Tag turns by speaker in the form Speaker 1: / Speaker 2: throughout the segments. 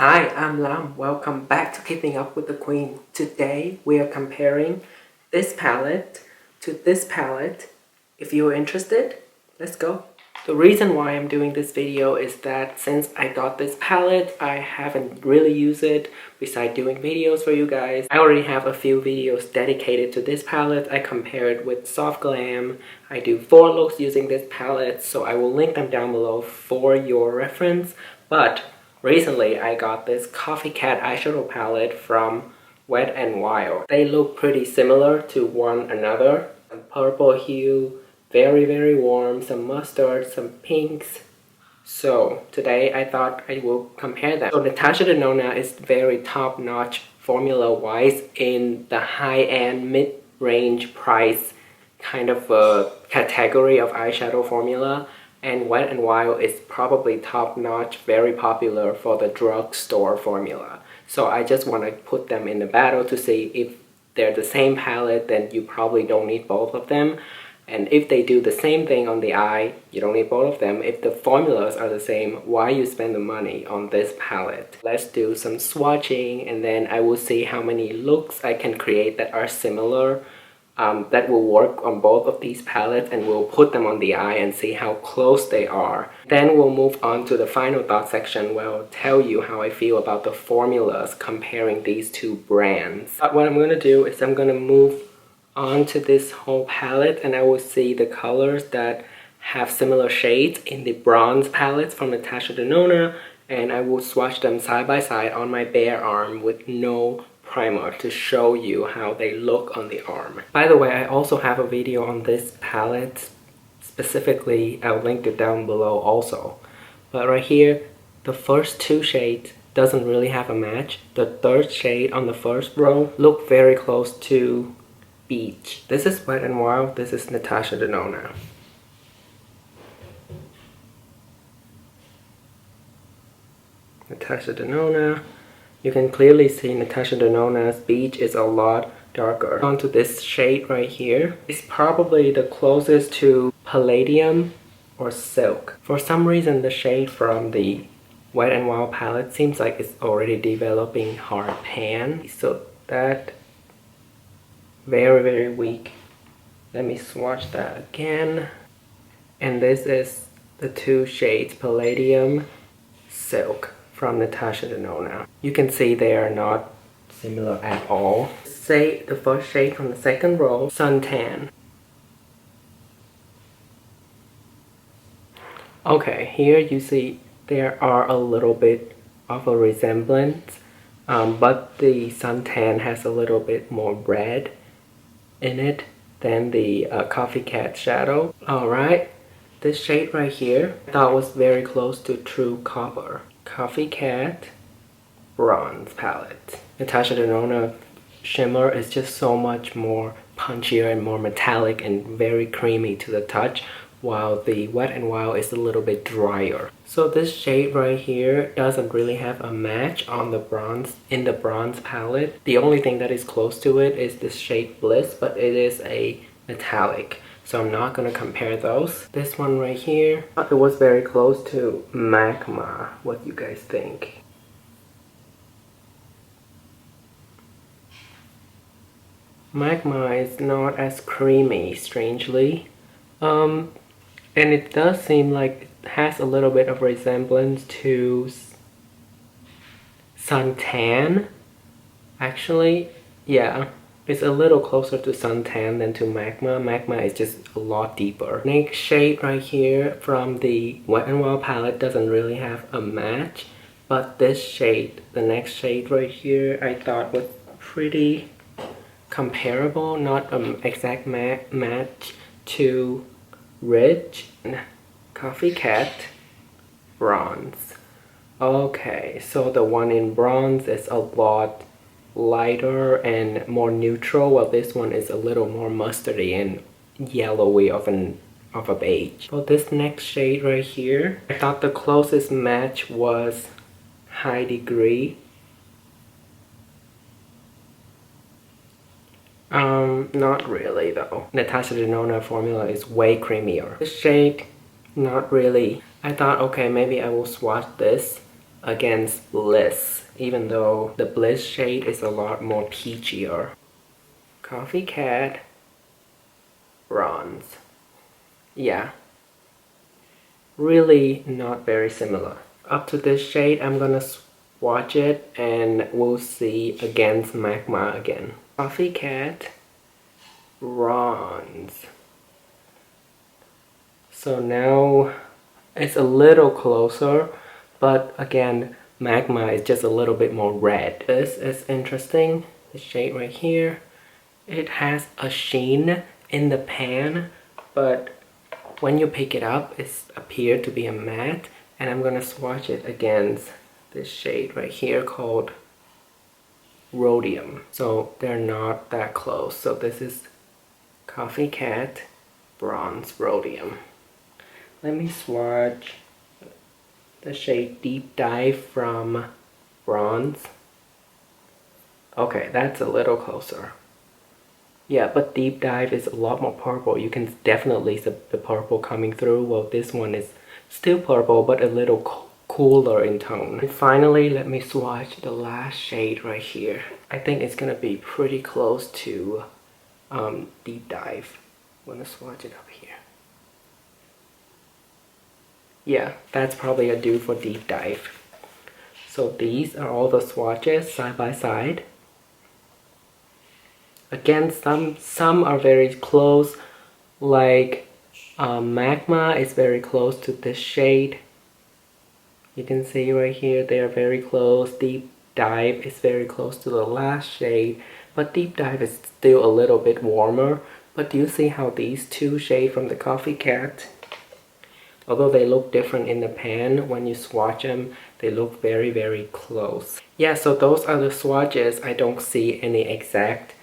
Speaker 1: Hi, I'm Lam. Welcome back to Keeping Up with the Queen. Today we are comparing this palette to this palette. If you're interested, let's go. The reason why I'm doing this video is that since I got this palette, I haven't really used it besides doing videos for you guys. I already have a few videos dedicated to this palette. I compare it with Soft Glam. I do 4 looks using this palette, so I will link them down below for your reference. But recently, I got this Coffee Cat eyeshadow palette from Wet n Wild. They look pretty similar to one another. Some purple hue, very warm, some mustard, some pinks. So today I thought I will compare them. So Natasha Denona is very top-notch formula-wise in the high-end, mid-range price kind of a category of eyeshadow formula. And Wet n Wild is probably top-notch, very popular for the drugstore formula. So I just want to put them in the battle to see if they're the same palette, then you probably don't need both of them. And if they do the same thing on the eye, you don't need both of them. If the formulas are the same, why you spend the money on this palette? Let's do some swatching and then I will see how many looks I can create that are similar. That will work on both of these palettes, and we'll put them on the eye and see how close they are. Then we'll move on to the final thought section where I'll tell you how I feel about the formulas comparing these two brands. But what I'm going to do is I'm going to move on to this whole palette and I will see the colors that have similar shades in the bronze palettes from Natasha Denona, and I will swatch them side by side on my bare arm with no primer to show you how they look on the arm. By the way, I also have a video on this palette specifically. I'll link it down below also. But right here, the first 2 shades doesn't really have a match. The 3rd shade on the first row look very close to Beach. This is Wet n Wild, this is Natasha Denona. Natasha Denona. You can clearly see Natasha Denona's Beach is a lot darker. Onto this shade right here. It's probably the closest to Palladium or Silk. For some reason, the shade from the Wet n Wild palette seems like it's already developing hard pan. So that very weak. Let me swatch that again. And this is the 2 shades Palladium, Silk from Natasha Denona. You can see they are not similar at all. Say the first shade from the 2nd row, Suntan. Okay, here you see there are a little bit of a resemblance, but the Suntan has a little bit more red in it than the Coffee Cat shadow. Alright, this shade right here I thought was very close to True Copper. Coffee Cat bronze palette. Natasha Denona shimmer is just so much more punchier and more metallic and very creamy to the touch, while the Wet n Wild is a little bit drier. So this shade right here doesn't really have a match on the bronze in the bronze palette. The only thing that is close to it is this shade Bliss, but it is a metallic. So I'm not going to compare those. This one right here, it was very close to Magma. What do you guys think? Magma is not as creamy, strangely. And it does seem like it has a little bit of resemblance to Suntan. Actually, yeah. It's a little closer to Suntan than to Magma. Magma is just a lot deeper. Next shade right here from the Wet n Wild palette doesn't really have a match. But this shade, the next shade right here, I thought was pretty comparable. Not an exact match to Rich. Coffee Cat bronze. Okay, so the one in bronze is a lot lighter and more neutral, while this one is a little more mustardy and yellowy of a beige. For this next shade right here, I thought the closest match was High Degree. Not really though. Natasha Denona formula is way creamier. This shade, not really. I thought, okay, maybe I will swatch this against Bliss, even though the Bliss shade is a lot more peachier. Coffee Cat Bronze. Yeah, really not very similar. Up to this shade, I'm gonna swatch it and we'll see against Magma again. Coffee Cat Bronze. So now it's a little closer, but again, Magma is just a little bit more red. This is interesting. The shade right here, it has a sheen in the pan, but when you pick it up, it appears to be a matte. And I'm gonna swatch it against this shade right here called Rhodium. So they're not that close. So this is Coffee Cat Bronze Rhodium. Let me swatch the shade Deep Dive from Bronze. Okay, that's a little closer. Yeah, but Deep Dive is a lot more purple. You can definitely see the purple coming through. Well, this one is still purple, but a little cooler in tone. And finally, let me swatch the last shade right here. I think it's gonna be pretty close to Deep Dive. I'm gonna swatch it up here. Yeah, that's probably a do for Deep Dive. So these are all the swatches side by side. Again, some are very close, like Magma is very close to this shade. You can see right here they are very close. Deep Dive is very close to the last shade, but Deep Dive is still a little bit warmer. But do you see how these two shades from the Coffee Cat, although they look different in the pan, when you swatch them, they look very, very close. Yeah, so those are the swatches. I don't see any exact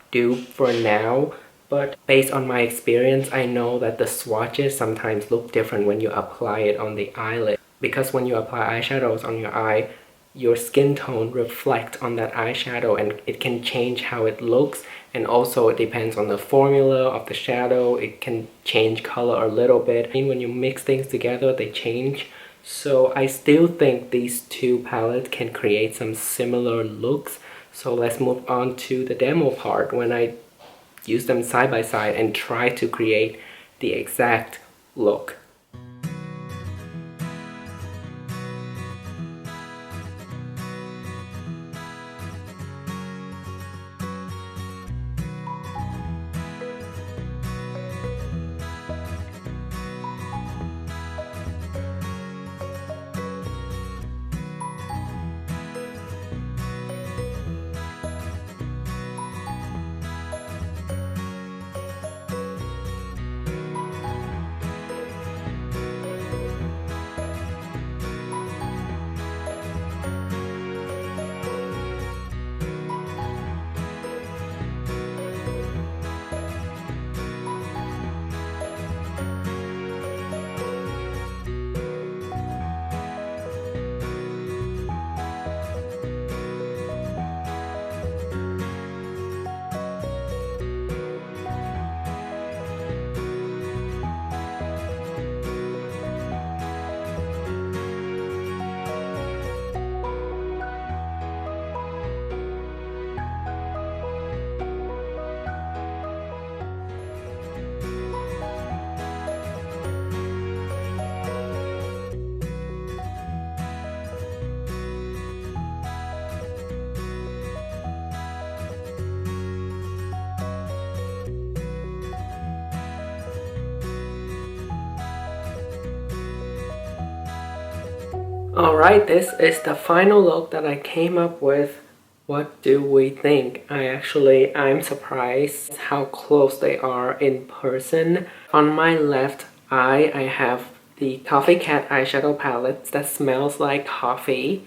Speaker 1: dupe for now, but based on my experience, I know that the swatches sometimes look different when you apply it on the eyelid. Because when you apply eyeshadows on your eye, your skin tone reflects on that eyeshadow and it can change how it looks. And also it depends on the formula of the shadow. It can change color a little bit. And when you mix things together, they change. So I still think these two palettes can create some similar looks. So let's move on to the demo part when I use them side by side and try to create the exact look. Alright, this is the final look that I came up with. What do we think? I'm surprised how close they are in person. On my left eye, I have the Coffee Cat eyeshadow palette that smells like coffee.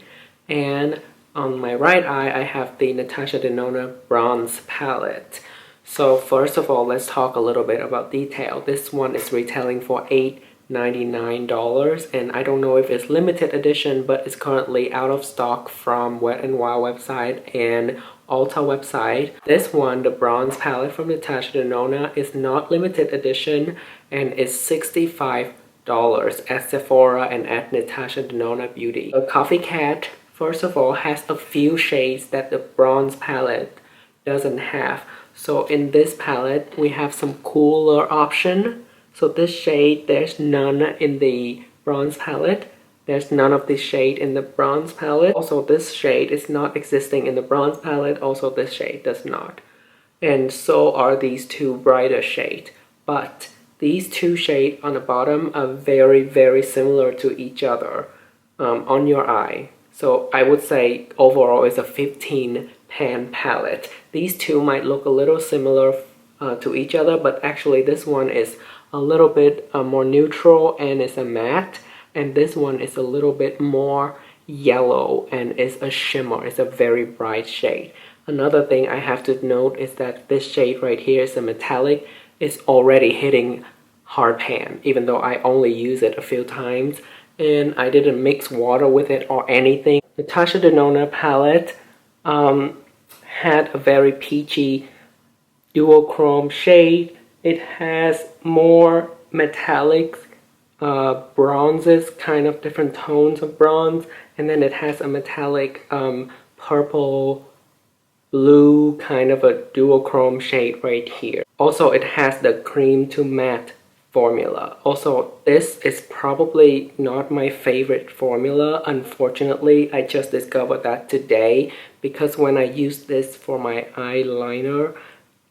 Speaker 1: And on my right eye, I have the Natasha Denona bronze palette. So first of all, let's talk a little bit about detail. This one is retailing for $8.99, and I don't know if it's limited edition, but it's currently out of stock from Wet n Wild website and Ulta website. This one, the bronze palette from Natasha Denona, is not limited edition and is $65. at Sephora and at Natasha Denona Beauty. The Coffee Cat, first of all, has a few shades that the bronze palette doesn't have. So in this palette, we have some cooler option. So this shade, there's none in the bronze palette. There's none of this shade in the bronze palette. Also, this shade is not existing in the bronze palette. Also, this shade does not. And so are these two brighter shades. But these two shades on the bottom are very, very similar to each other on your eye. So I would say overall it's a 15 pan palette. These two might look a little similar to each other, but actually this one is a little bit more neutral and it's a matte. And this one is a little bit more yellow and is a shimmer. It's a very bright shade. Another thing I have to note is that this shade right here is a metallic. It's already hitting hard pan, even though I only use it a few times. And I didn't mix water with it or anything. Natasha Denona palette had a very peachy duochrome shade. It has more metallics, bronzes, kind of different tones of bronze, and then it has a metallic purple blue kind of a duochrome shade right here. Also, it has the cream to matte formula. Also, this is probably not my favorite formula. Unfortunately, I just discovered that today because when I used this for my eyeliner,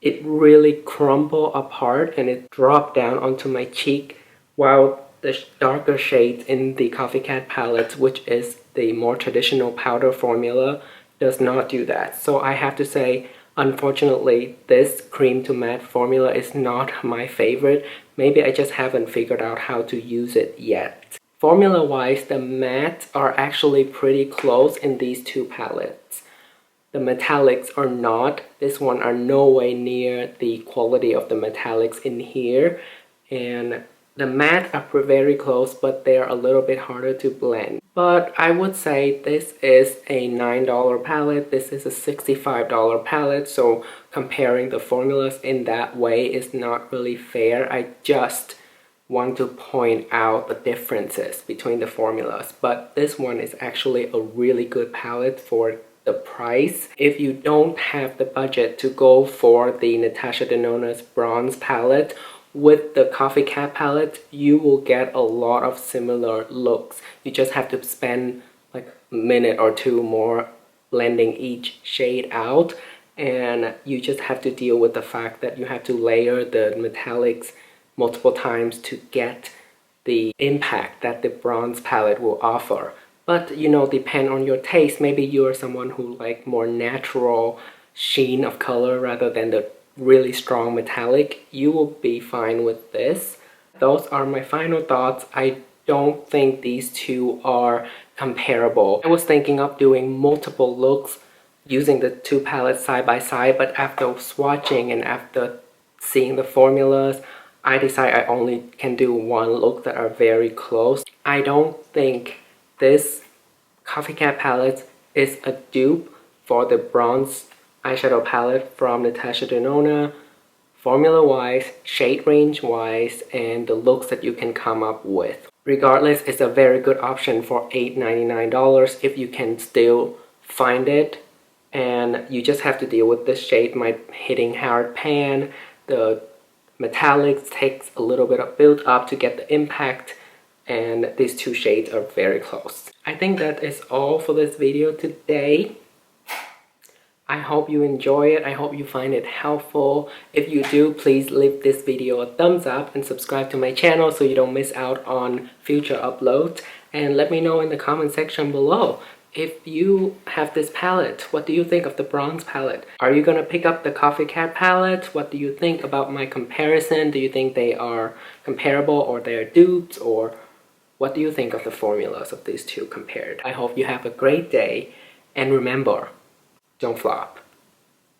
Speaker 1: it really crumbled apart and it dropped down onto my cheek, while the darker shades in the Coffee Cat palette, which is the more traditional powder formula, does not do that. So I have to say, unfortunately, this cream to matte formula is not my favorite. Maybe I just haven't figured out how to use it yet. Formula wise, the mattes are actually pretty close in these two palettes. The metallics are not. This one are no way near the quality of the metallics in here. And the matte are very close, but they're a little bit harder to blend. But I would say this is a $9 palette. This is a $65 palette. So comparing the formulas in that way is not really fair. I just want to point out the differences between the formulas. But this one is actually a really good palette for the price. If you don't have the budget to go for the Natasha Denona's bronze palette, with the Coffee Cat palette, you will get a lot of similar looks. You just have to spend like a minute or two more blending each shade out, and you just have to deal with the fact that you have to layer the metallics multiple times to get the impact that the bronze palette will offer. But you know, depend on your taste. Maybe you're someone who like more natural sheen of color rather than the really strong metallic. You will be fine with this. Those are my final thoughts. I don't think these two are comparable. I was thinking of doing multiple looks using the two palettes side by side, but after swatching and after seeing the formulas, I decided I only can do one look that are very close. I don't think this Coffee Cat palette is a dupe for the bronze eyeshadow palette from Natasha Denona, formula wise, shade range wise, and the looks that you can come up with. Regardless, it's a very good option for $8.99 if you can still find it, and you just have to deal with this shade hitting hard pan. The metallics takes a little bit of build up to get the impact, and these two shades are very close. I think that is all for this video today. I hope you enjoy it. I hope you find it helpful. If you do, please leave this video a thumbs up and subscribe to my channel so you don't miss out on future uploads. And let me know in the comment section below. If you have this palette, what do you think of the bronze palette? Are you gonna pick up the Coffee Cat palette? What do you think about my comparison? Do you think they are comparable or they're dupes? Or what do you think of the formulas of these two compared? I hope you have a great day, and remember, don't flop.